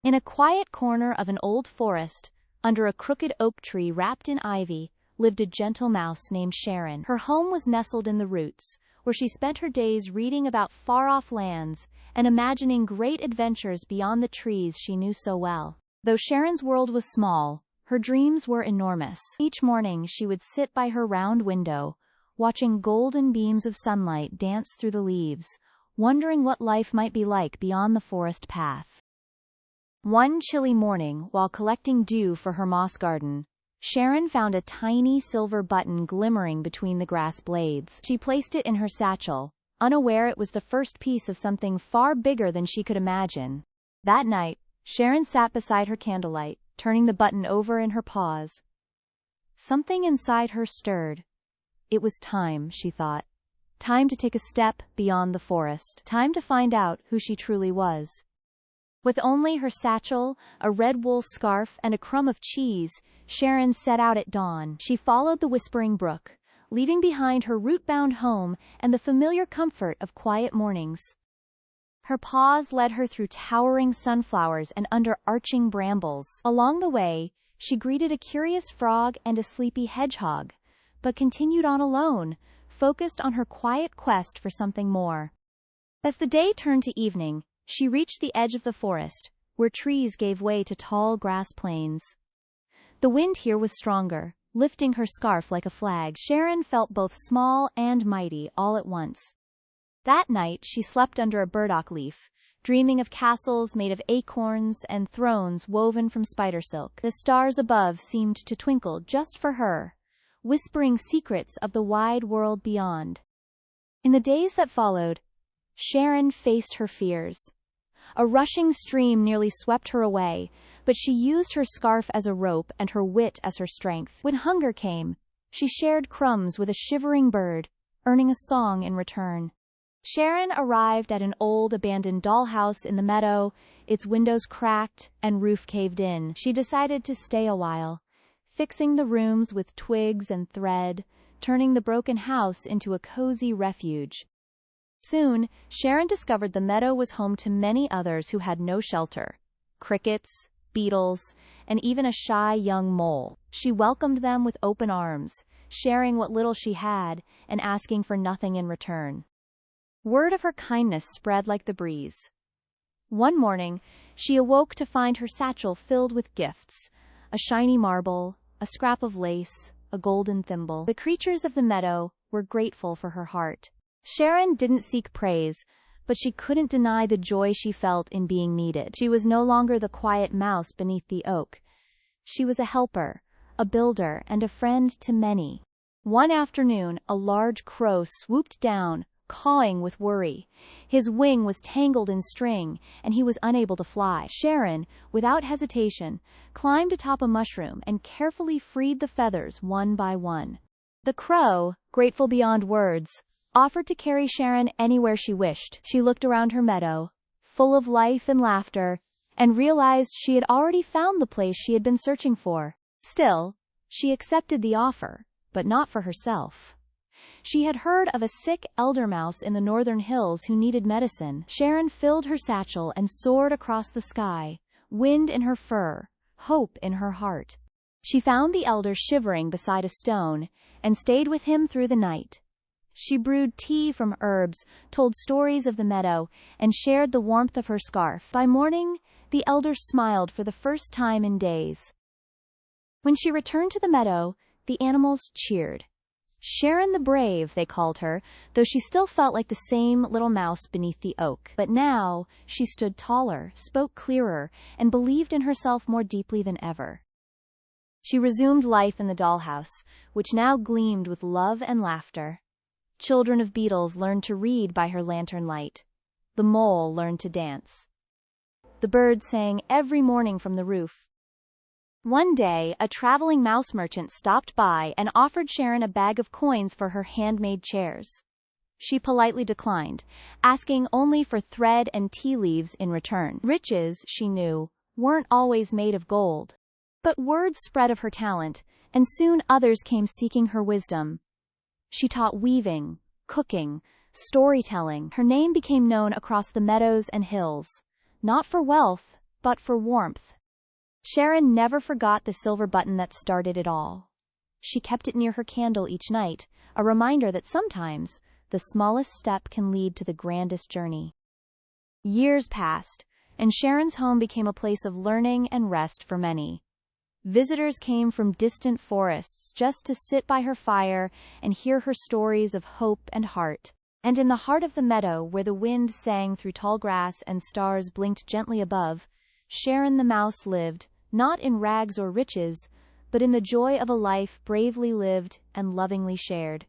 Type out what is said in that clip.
In a quiet corner of an old forest, under a crooked oak tree wrapped in ivy, lived a gentle mouse named Sharon. Her home was nestled in the roots, where she spent her days reading about far-off lands and imagining great adventures beyond the trees she knew so well. Though Sharon's world was small, her dreams were enormous. Each morning she would sit by her round window, watching golden beams of sunlight dance through the leaves, wondering what life might be like beyond the forest path. One chilly morning, while collecting dew for her moss garden, Sharon found a tiny silver button glimmering between the grass blades. She placed it in her satchel, unaware it was the first piece of something far bigger than she could imagine. That night, Sharon sat beside her candlelight, turning the button over in her paws. Something inside her stirred. It was time, she thought. Time to take a step beyond the forest. Time to find out who she truly was. With only her satchel, a red wool scarf, and a crumb of cheese, Sharon set out at dawn. She followed the whispering brook, leaving behind her root-bound home and the familiar comfort of quiet mornings. Her paws led her through towering sunflowers and under arching brambles. Along the way, she greeted a curious frog and a sleepy hedgehog, but continued on alone, focused on her quiet quest for something more. As the day turned to evening, she reached the edge of the forest, where trees gave way to tall grass plains. The wind here was stronger, lifting her scarf like a flag. Sharon felt both small and mighty all at once. That night she slept under a burdock leaf, dreaming of castles made of acorns and thrones woven from spider silk. The stars above seemed to twinkle just for her, whispering secrets of the wide world beyond. In the days that followed, Sharon faced her fears. A rushing stream nearly swept her away, but she used her scarf as a rope and her wit as her strength. When hunger came, she shared crumbs with a shivering bird, earning a song in return. Sharon arrived at an old abandoned dollhouse in the meadow, its windows cracked and roof caved in. She decided to stay a while, fixing the rooms with twigs and thread, turning the broken house into a cozy refuge. Soon, Sharon discovered the meadow was home to many others who had no shelter. Crickets, beetles, and even a shy young mole. She welcomed them with open arms, sharing what little she had and asking for nothing in return. Word of her kindness spread like the breeze. One morning, she awoke to find her satchel filled with gifts: a shiny marble, a scrap of lace, a golden thimble. The creatures of the meadow were grateful for her heart. Sharon didn't seek praise, but she couldn't deny the joy she felt in being needed. She was no longer the quiet mouse beneath the oak. She was a helper, a builder, and a friend to many. One afternoon, a large crow swooped down, cawing with worry. His wing was tangled in string, and he was unable to fly. Sharon, without hesitation, climbed atop a mushroom and carefully freed the feathers one by one. The crow, grateful beyond words, offered to carry Sharon anywhere she wished. She looked around her meadow, full of life and laughter, and realized she had already found the place she had been searching for. Still, she accepted the offer, but not for herself. She had heard of a sick elder mouse in the northern hills who needed medicine. Sharon filled her satchel and soared across the sky, wind in her fur, hope in her heart. She found the elder shivering beside a stone, and stayed with him through the night. She brewed tea from herbs, told stories of the meadow, and shared the warmth of her scarf. By morning, the elder smiled for the first time in days. When she returned to the meadow, the animals cheered. Sharon the Brave, they called her, though she still felt like the same little mouse beneath the oak. But now, she stood taller, spoke clearer, and believed in herself more deeply than ever. She resumed life in the dollhouse, which now gleamed with love and laughter. Children of beetles learned to read by her lantern light. The mole learned to dance. The bird sang every morning from the roof. One day, a traveling mouse merchant stopped by and offered Sharon a bag of coins for her handmade chairs. She politely declined, asking only for thread and tea leaves in return. Riches, she knew, weren't always made of gold. But word spread of her talent, and soon others came seeking her wisdom. She taught weaving, cooking, storytelling. Her name became known across the meadows and hills, not for wealth, but for warmth. Sharon never forgot the silver button that started it all. She kept it near her candle each night, a reminder that sometimes the smallest step can lead to the grandest journey. Years passed, and Sharon's home became a place of learning and rest for many. Visitors came from distant forests just to sit by her fire and hear her stories of hope and heart. And in the heart of the meadow, where the wind sang through tall grass and stars blinked gently above, Sharon the mouse lived, not in rags or riches, but in the joy of a life bravely lived and lovingly shared.